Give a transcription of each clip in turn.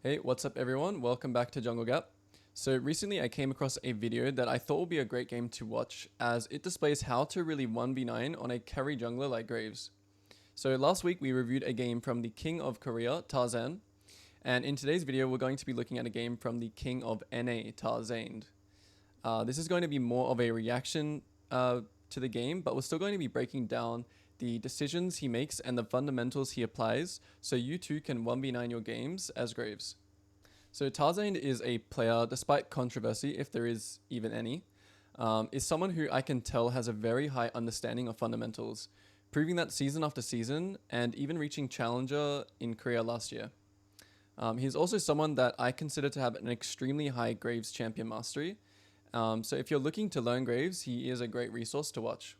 Hey, what's up everyone? Welcome back to Jungle Gap. So recently I came across a video that I thought would be a great game to watch as it displays how to really 1v9 on a carry jungler like Graves. So last week we reviewed a game from the King of Korea, Tarzaned, and in today's video we're going to be looking at a game from the King of NA, Tarzaned. This is going to be more of a reaction to the game, but we're still going to be breaking down the decisions he makes and the fundamentals he applies so you too can 1v9 your games as Graves. So Tarzaned is a player, despite controversy, if there is even any, is someone who I can tell has a very high understanding of fundamentals, proving that season after season and even reaching Challenger in Korea last year. He's also someone that I consider to have an extremely high Graves champion mastery. So if you're looking to learn Graves, he is a great resource to watch.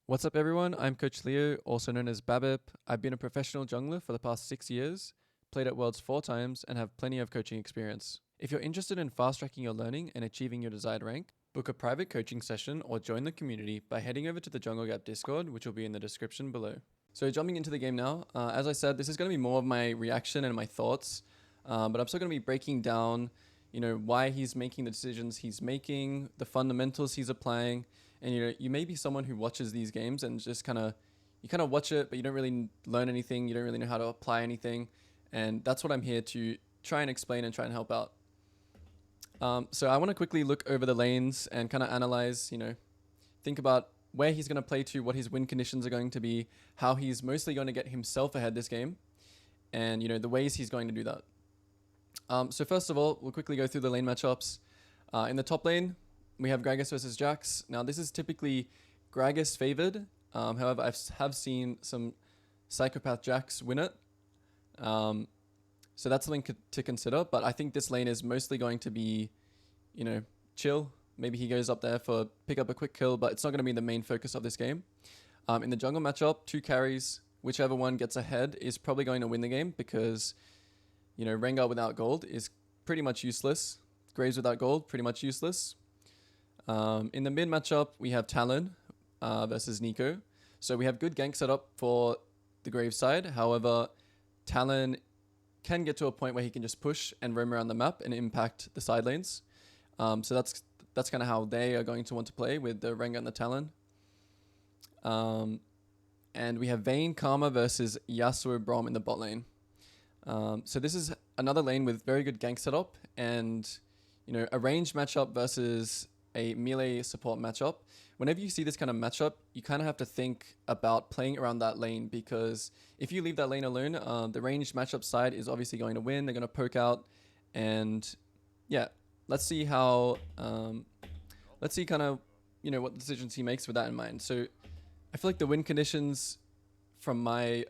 What's up everyone, I'm Coach Leo, also known as Babip. I've been a professional jungler for the past 6 years, played at Worlds 4 times, and have plenty of coaching experience. If you're interested in fast-tracking your learning and achieving your desired rank, book a private coaching session or join the community by heading over to the Jungle Gap Discord, which will be in the description below. So jumping into the game now, as I said, this is going to be more of my reaction and my thoughts, but I'm still going to be breaking down why he's making the decisions he's making, the fundamentals he's applying. And you may be someone who watches these games and just kind of watch it, but you don't really learn anything. You don't really know how to apply anything. And that's what I'm here to try and explain and try and help out. So I want to quickly look over the lanes and kind of analyze, think about where he's going to play to, what his win conditions are going to be, how he's mostly going to get himself ahead this game, and, the ways he's going to do that. So first of all, we'll quickly go through the lane matchups. In the top lane, we have Gragas versus Jax. Now, this is typically Gragas favored. However, I have seen some Psychopath Jax win it. So that's something to consider. But I think this lane is mostly going to be, chill. Maybe he goes up there for pick up a quick kill, but it's not going to be the main focus of this game. In the jungle matchup, 2 carries, whichever one gets ahead is probably going to win the game because, Rengar without gold is pretty much useless. Graves without gold, pretty much useless. In the mid matchup, we have Talon versus Nico. So we have good gank setup for the Graves side. However, Talon can get to a point where he can just push and roam around the map and impact the side lanes. So that's kind of how they are going to want to play with the Rengar and the Talon. And we have Vayne, Karma versus Yasuo Braum in the bot lane. So this is another lane with very good gank setup and, a ranged matchup versus a melee support matchup. Whenever you see this kind of matchup, you kind of have to think about playing around that lane because if you leave that lane alone, the ranged matchup side is obviously going to win. They're going to poke out, and yeah, let's see how, let's see kind of, what decisions he makes with that in mind. So I feel like the win conditions from my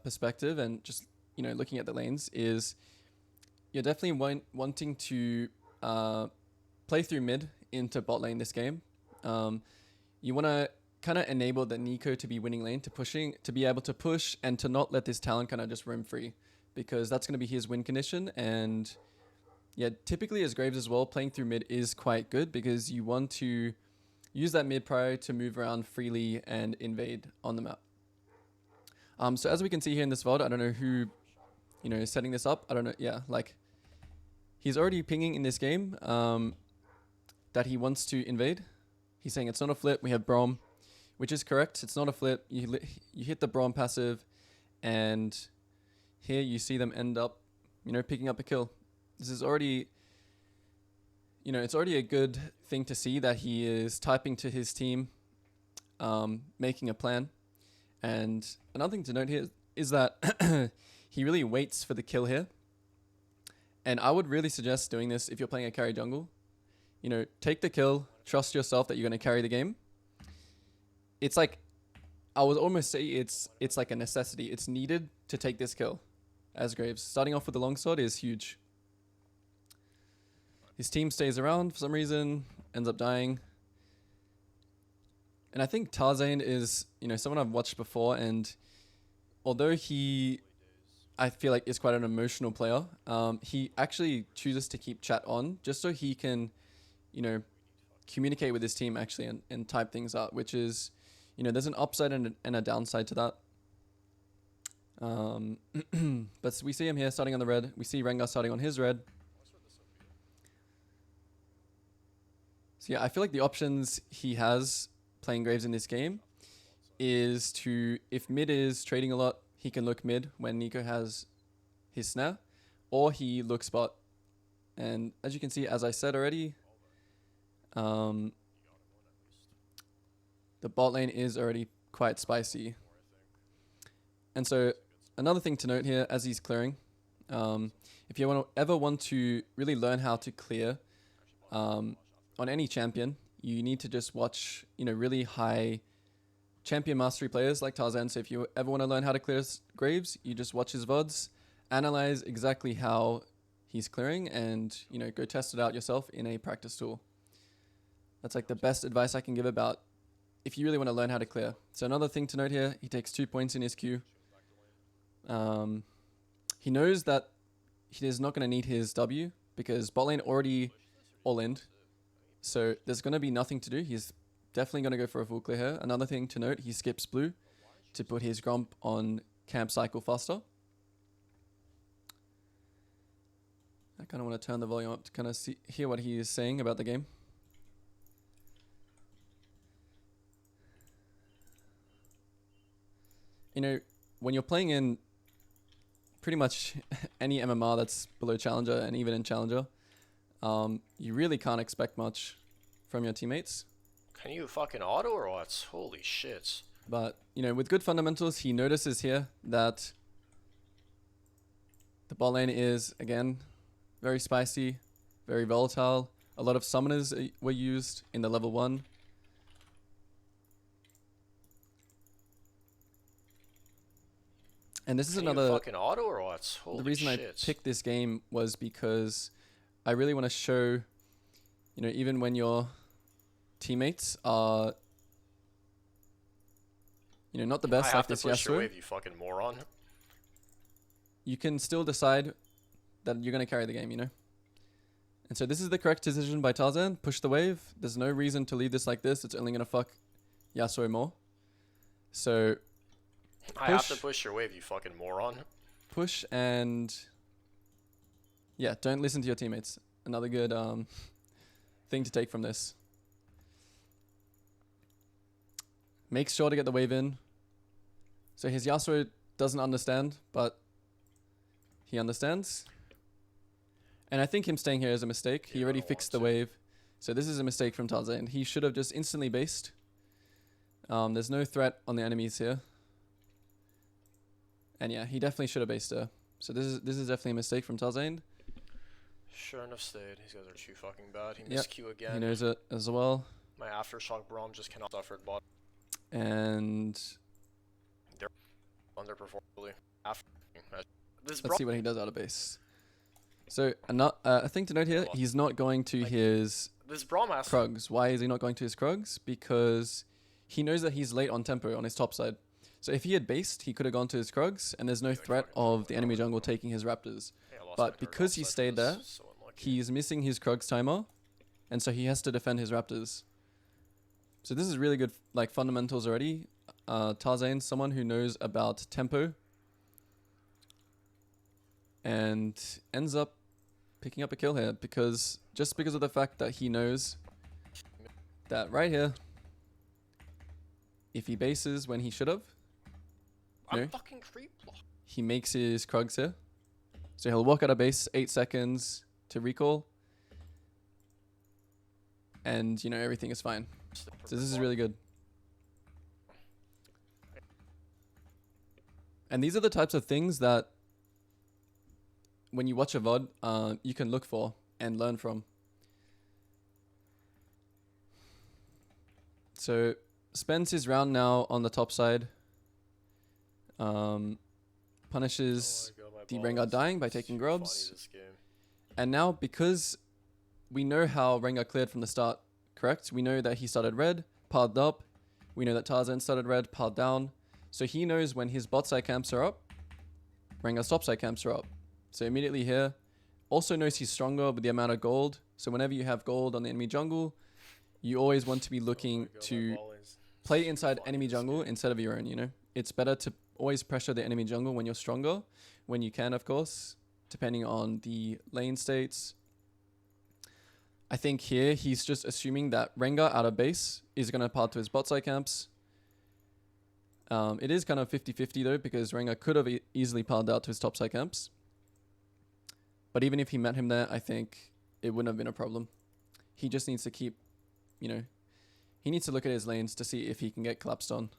perspective and just, looking at the lanes is you're definitely wanting to play through mid into bot lane this game. You want to kind of enable the Nico to be winning lane, to be able to push and to not let this Talon kind of just roam free because that's going to be his win condition. And yeah, typically as Graves as well, playing through mid is quite good because you want to use that mid prio to move around freely and invade on the map. So as we can see here in this VOD, I don't know who, is setting this up. I don't know. Yeah, like he's already pinging in this game that he wants to invade. He's saying it's not a flip. We have Braum, which is correct. It's not a flip. You hit the Braum passive, and here you see them end up, picking up a kill. This is already, it's already a good thing to see that he is typing to his team, making a plan. And another thing to note here is that he really waits for the kill here. And I would really suggest doing this if you're playing a carry jungle. Take the kill, trust yourself that you're going to carry the game. It's like, I would almost say it's like a necessity. It's needed to take this kill as Graves. Starting off with the longsword is huge. His team stays around for some reason, ends up dying. And I think Tarzaned is, someone I've watched before, and although I feel like is quite an emotional player, he actually chooses to keep chat on just so he can, communicate with his team actually and type things out, which is, there's an upside and a downside to that. But we see him here starting on the red. We see Rengar starting on his red. So yeah, I feel like the options he has playing Graves in this game is to, if mid is trading a lot, he can look mid when Nico has his snare, or he looks bot. And as you can see, as I said already, the bot lane is already quite spicy. And so another thing to note here as he's clearing, if you ever want to really learn how to clear on any champion, you need to just watch, really high champion mastery players like Tarzaned. So if you ever want to learn how to clear Graves, you just watch his VODs, analyze exactly how he's clearing, and go test it out yourself in a practice tool. That's like the best advice I can give about if you really want to learn how to clear. So another thing to note here, he takes 2 points in his Q. He knows that he is not going to need his W because bot lane already all-in. So there's going to be nothing to do. He's definitely going to go for a full clear here. Another thing to note, he skips blue to put his Gromp on camp cycle faster. I kind of want to turn the volume up to kind of hear what he is saying about the game. When you're playing in pretty much any MMR that's below Challenger and even in Challenger, you really can't expect much from your teammates. Can you fucking auto or what? Holy shit. But, with good fundamentals, he notices here that the bot lane is, again, very spicy, very volatile. A lot of summoners were used in the level 1. And this is another fucking auto or what? Holy the reason shit. I picked this game was because I really want to show, even when your teammates are, not the best like this Yasuo, wave, you fucking moron. you can still decide that you're going to carry the game, And so this is the correct decision by Tarzan. Push the wave. There's no reason to leave this like this. It's only going to fuck Yasuo more. So I have to push your wave, you fucking moron. Push and yeah, don't listen to your teammates. Another good thing to take from this. Make sure to get the wave in. So his Yasuo doesn't understand, but he understands. And I think him staying here is a mistake. He already fixed the wave. So this is a mistake from Tarzan. He should have just instantly based. There's no threat on the enemies here. And yeah, he definitely should have based her. So this is definitely a mistake from Tarzaned. Shouldn't have stayed. These guys are too fucking bad. He missed Q again. He knows it as well. My aftershock Braum just cannot suffer at bot. And they're underperforming. Let's see what he does out of base. So a thing to note here, he's not going to his Krugs. Why is he not going to his Krugs? Because he knows that he's late on tempo on his top side. So if he had based, he could have gone to his Krugs, and there's no threat of the enemy jungle taking his Raptors. But because he stayed there, he's missing his Krugs timer, and so he has to defend his Raptors. So this is really good fundamentals already. Tarzan, someone who knows about tempo, and ends up picking up a kill here because of the fact that he knows that right here, if he bases when he should have, he makes his Krugs here. So he'll walk out of base 8 seconds to recall, and everything is fine. So this is really good. And these are the types of things that when you watch a VOD, you can look for and learn from. So spends his round now on the top side. Punishes the Rengar dying by taking grubs. And now, because we know how Rengar cleared from the start, correct? We know that he started red, piled up. We know that Tarzan started red, piled down. So he knows when his bot side camps are up, Rengar's top side camps are up. So immediately here, also knows he's stronger with the amount of gold. So whenever you have gold on the enemy jungle, you always want to be looking to play inside enemy jungle instead of your own, It's better to always pressure the enemy jungle when you're stronger, when you can, of course, depending on the lane states. I think here he's just assuming that Rengar out of base is going to path to his bot side camps. It is kind of 50-50 though, because Rengar could have easily pathed out to his top side camps. But even if he met him there, I think it wouldn't have been a problem. He just needs to keep, you know, he needs to look at his lanes to see if he can get collapsed on.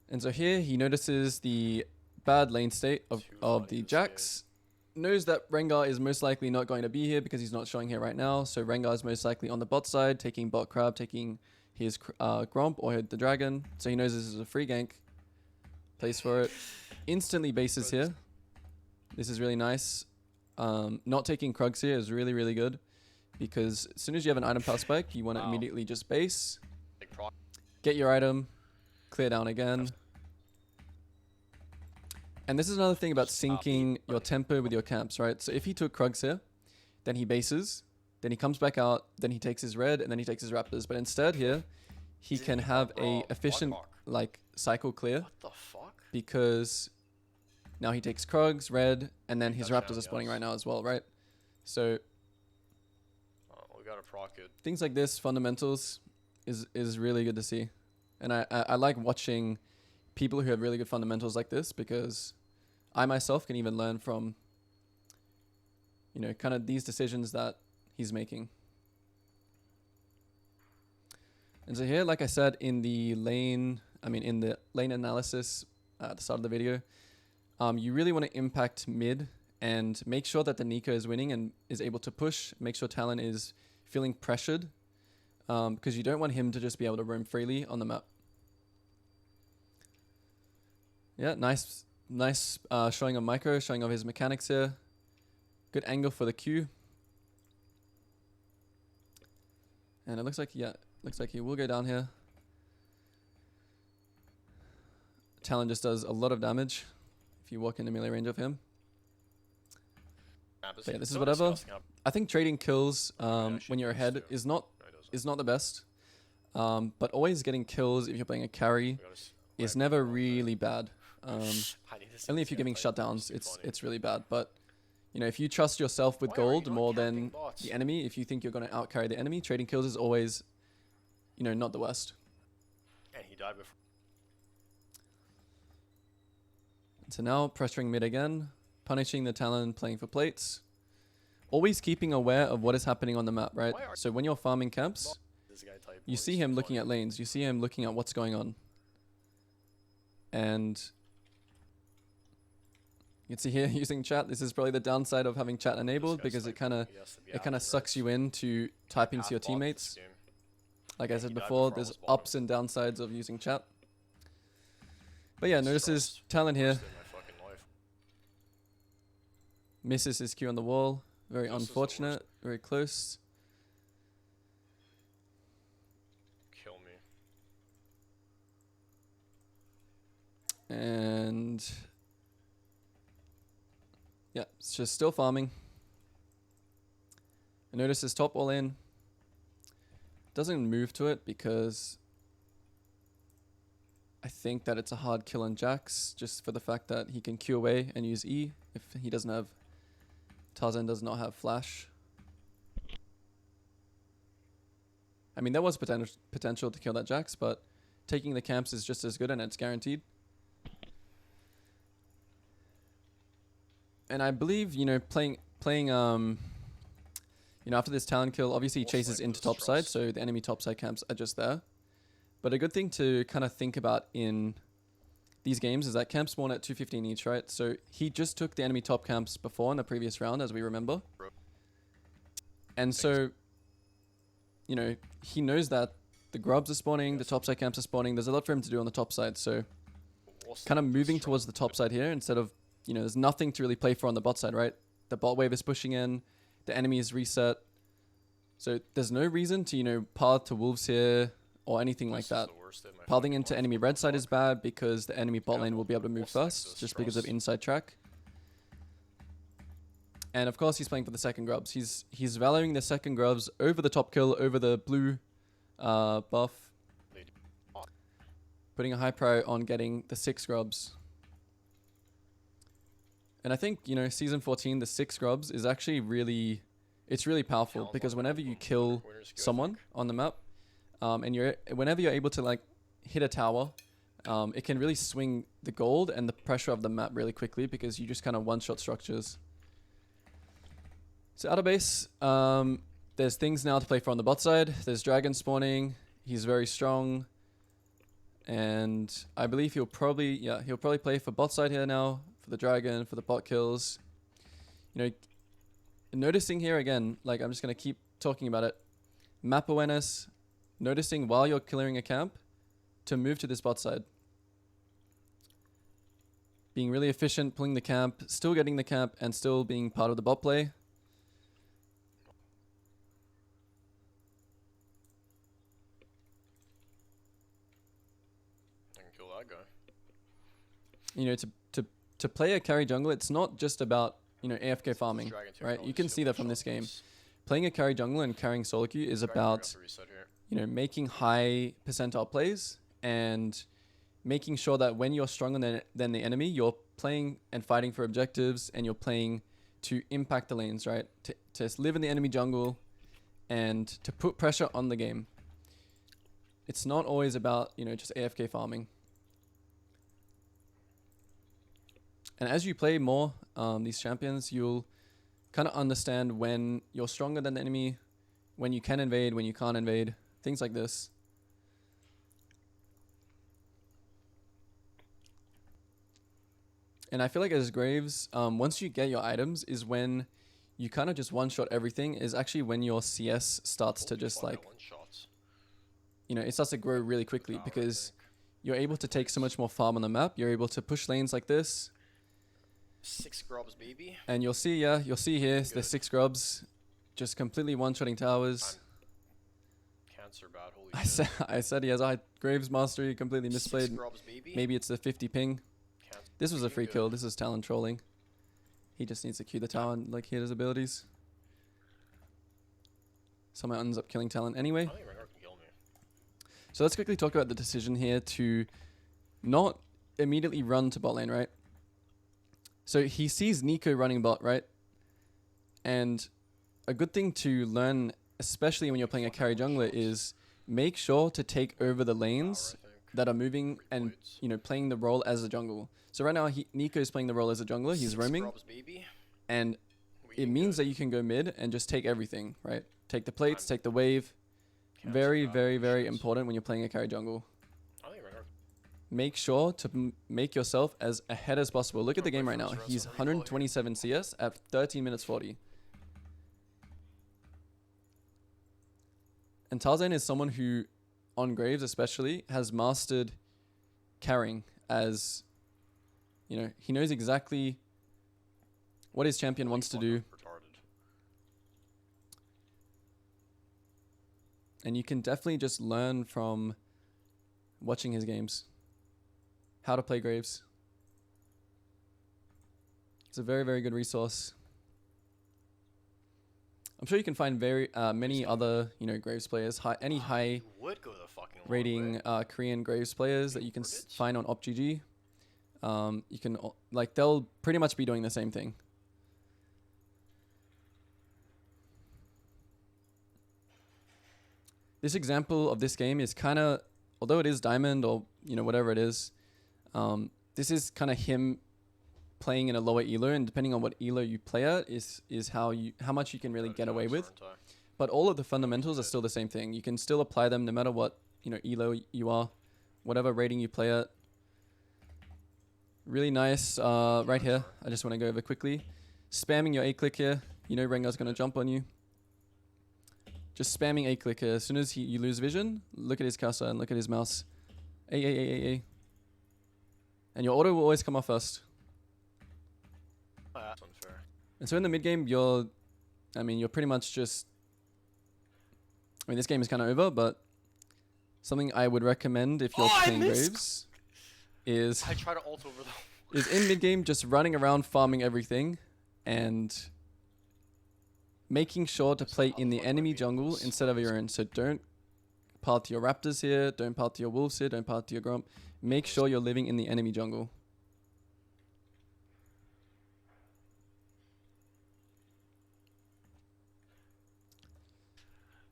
And so here he notices the bad lane state of the Jax. Knows that Rengar is most likely not going to be here because he's not showing here right now. So Rengar is most likely on the bot side, taking bot crab, taking his Gromp or the dragon. So he knows this is a free gank. Plays for it. Instantly bases here. This is really nice. Not taking Krugs here is really, really good. Because as soon as you have an item power spike, you want to immediately just base. Get your item. Clear down again. And this is another thing about syncing your tempo with your camps, right? So if he took Krugs here, then he bases, then he comes back out, then he takes his red, and then he takes his raptors. But instead here, he can have a efficient like cycle clear. What the fuck? Because now he takes Krugs, red, and then his raptors are spawning right now as well, right? So we got a proc it. Things like this, fundamentals, is really good to see. And I like watching people who have really good fundamentals like this, because I myself can even learn from, you know, kind of these decisions that he's making. And so here, like I said, in the lane analysis at the start of the video, you really want to impact mid and make sure that the Nika is winning and is able to push, make sure Talon is feeling pressured, because you don't want him to just be able to roam freely on the map. Yeah, nice showing of Micro, showing off his mechanics here. Good angle for the Q. And it looks like, yeah, looks like he will go down here. Talon just does a lot of damage if you walk into melee range of him. But yeah, this is whatever. I think trading kills when you're ahead is not the best. But always getting kills if you're playing a carry is never really bad. Only if you're giving shutdowns, it's really bad. But you know, if you trust yourself with gold more than the enemy, if you think you're going to outcarry the enemy, trading kills is always, you know, not the worst. And he died before. So now pressuring mid again, punishing the Talon, playing for plates. Always keeping aware of what is happening on the map, right? So when you're farming camps, you see him looking at lanes, you see him looking at what's going on. And you can see here using chat. This is probably the downside of having chat enabled, because it kind of sucks you in to typing to your teammates. Like I said before, there's ups and downsides of using chat. But yeah, notices Talon here. Misses his Q on the wall. Very unfortunate. Very close. Kill me. And yeah, it's just still farming. I notice his top all in. Doesn't move to it because I think that it's a hard kill on Jax, just for the fact that he can Q away and use E if he doesn't have... Tarzaned does not have flash. I mean, there was potential to kill that Jax, but taking the camps is just as good and it's guaranteed. And I believe, you know, playing you know, after this Talon kill, obviously he chases into topside, so the enemy topside camps are just there. But a good thing to kind of think about in these games is that camps spawn at 215 each, right? So he just took the enemy top camps before in the previous round, as we remember. And so, you know, he knows that the grubs are spawning, the topside camps are spawning. There's a lot for him to do on the top side. So kind of moving towards the top side here instead of, you know, there's nothing to really play for on the bot side, right? The bot wave is pushing in, the enemy is reset. So there's no reason to, you know, path to wolves here or anything like that. Pathing into enemy red side is bad because the enemy bot lane will be able to move first, just because of inside track. And of course he's playing for the second grubs. He's valuing the second grubs over the top kill, over the blue buff. putting a high priority on getting the 6 grubs. And I think, you know, Season 14, the 6 grubs is actually really, it's really powerful because whenever you kill someone on the map, and whenever you're able to like hit a tower, it can really swing the gold and the pressure of the map really quickly because you just kind of one-shot structures. So outer base, there's things now to play for on the bot side. There's dragon spawning. He's very strong. And I believe he'll probably play for bot side here now, for the dragon, for the bot kills. You know, noticing here again, like I'm just going to keep talking about it. Map awareness, noticing while you're clearing a camp to move to this bot side. Being really efficient, pulling the camp, still getting the camp, and still being part of the bot play. I can kill that guy. You know, to play a carry jungle, it's not just about, you know, AFK farming, right? You can see that from this game. Playing a carry jungle and carrying solo queue is about, you know, making high percentile plays and making sure that when you're stronger than the enemy, you're playing and fighting for objectives, and you're playing to impact the lanes, right? To live in the enemy jungle and to put pressure on the game. It's not always about, you know, just AFK farming. And as you play more these champions, you'll kind of understand when you're stronger than the enemy, when you can invade, when you can't invade, things like this. And I feel like as Graves, once you get your items is when you kind of just one-shot everything, is actually when your CS starts to just like, you know, it starts to grow really quickly because you're able to take so much more farm on the map. You're able to push lanes like this. 6 grubs, baby. And you'll see, yeah, you'll see here, there's 6 grubs, just completely one-shotting towers. Cancer bad, holy shit. I said he has a high Graves mastery, completely misplayed. 6 grubs, baby. Maybe it's the 50 ping. This was a free kill. This is Talon trolling. He just needs to cue the tower and like hit his abilities. Somehow ends up killing Talon anyway. I think Rengar can kill me. So let's quickly talk about the decision here to not immediately run to bot lane, right? So he sees Nico running bot, right? And a good thing to learn, especially when you're playing a carry jungler, is make sure to take over the lanes that are moving and, you know, playing the role as a jungle. So right now, Nico is playing the role as a jungler. He's roaming. And it means that you can go mid and just take everything, right? Take the plates, take the wave. Very, very, very important when you're playing a carry jungle. Make sure to make yourself as ahead as possible. Look at the game right now. He's 127 CS at 13 minutes 40. And Tarzaned is someone who, on Graves especially, has mastered carrying as, you know, he knows exactly what his champion wants to do. And you can definitely just learn from watching his games. How to play Graves. It's a very, very good resource. I'm sure you can find very many other, you know, Graves players, any high rating Korean Graves players that you can find on OpGG. You can like they'll pretty much be doing the same thing. This example of this game is kind of, although it is diamond or, you know, whatever it is, this is kind of him playing in a lower elo, and depending on what elo you play at is how much you can really get away with. But all of the fundamentals are still the same thing. You can still apply them no matter what, you know, elo you are, whatever rating you play at. Really nice right here. I just want to go over quickly. Spamming your A-click here. You know Rengar's going to jump on you. Just spamming A-click here. As soon as you lose vision, look at his cursor and look at his mouse. A. And your auto will always come off first. That's unfair. And so in the mid game, you're pretty much just, this game is kind of over, but something I would recommend if you're playing Graves is I try to ult over them. Is in mid game just running around farming everything and making sure to play in the enemy jungle instead of your own. So don't path to your raptors here, don't path to your wolves here, don't path to your grump. make sure you're living in the enemy jungle.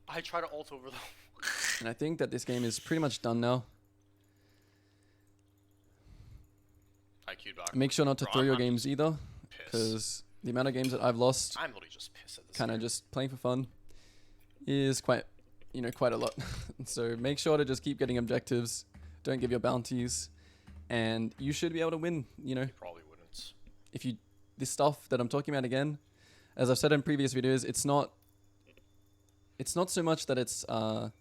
I try to ult over them. And I think that this game is pretty much done now. I queued back. Make sure not to Bro, throw your I'm games either, pissed. because the amount of games that I've lost, I'm literally just pissed at this. kind of game. just playing for fun, is quite a lot. So make sure to just keep getting objectives. Don't give your bounties, and you should be able to win. You know, You probably wouldn't. if you this stuff that I'm talking about again, as I've said in previous videos, it's not so much that it's not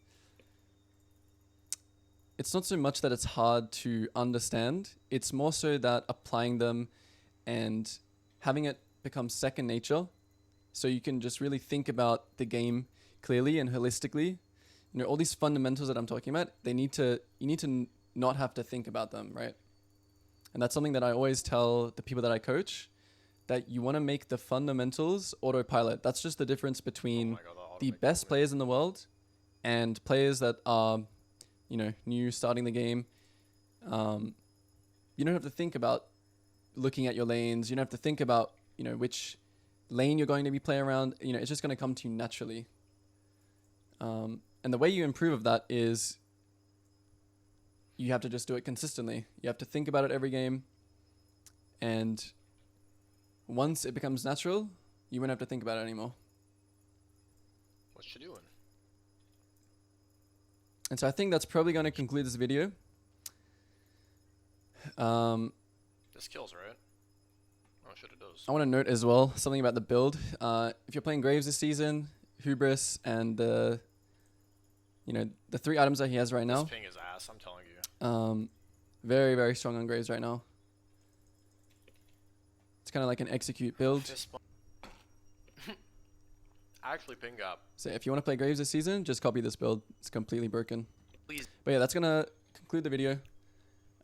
so much that it's hard to understand. It's more so that applying them and having it become second nature, so you can just really think about the game clearly and holistically. You know, all these fundamentals that I'm talking about, you need to not have to think about them, right? And that's something that I always tell the people that I coach, that you want to make the fundamentals autopilot. That's just the difference between Oh my God, that the automatic best movement. players in the world and players that are, you know, new, starting the game. You don't have to think about looking at your lanes. You don't have to think about, you know, which lane you're going to be playing around. You know, it's just going to come to you naturally. And the way you improve of that is you have to just do it consistently. You have to think about it every game. And once it becomes natural, you won't have to think about it anymore. What you doing? And so I think that's probably going to conclude this video. This kills, right? Oh shit, it does. I want to note as well something about the build. If you're playing Graves this season, Hubris and the 3 items that he has right now, This ping is ass, I'm telling you. very, very strong on Graves right now. It's kind of like an execute build. Fist bump. Actually, ping gap. So if you want to play Graves this season, just copy this build. It's completely broken. Please. But yeah, that's going to conclude the video.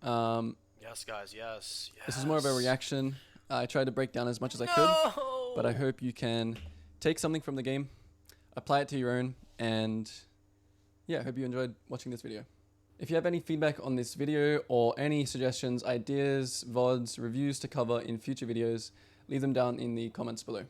Yes, guys, yes. This is more of a reaction. I tried to break down as much as I could, No! but I hope you can take something from the game, apply it to your own, and yeah, I hope you enjoyed watching this video. If you have any feedback on this video or any suggestions, ideas, VODs, reviews to cover in future videos, leave them down in the comments below.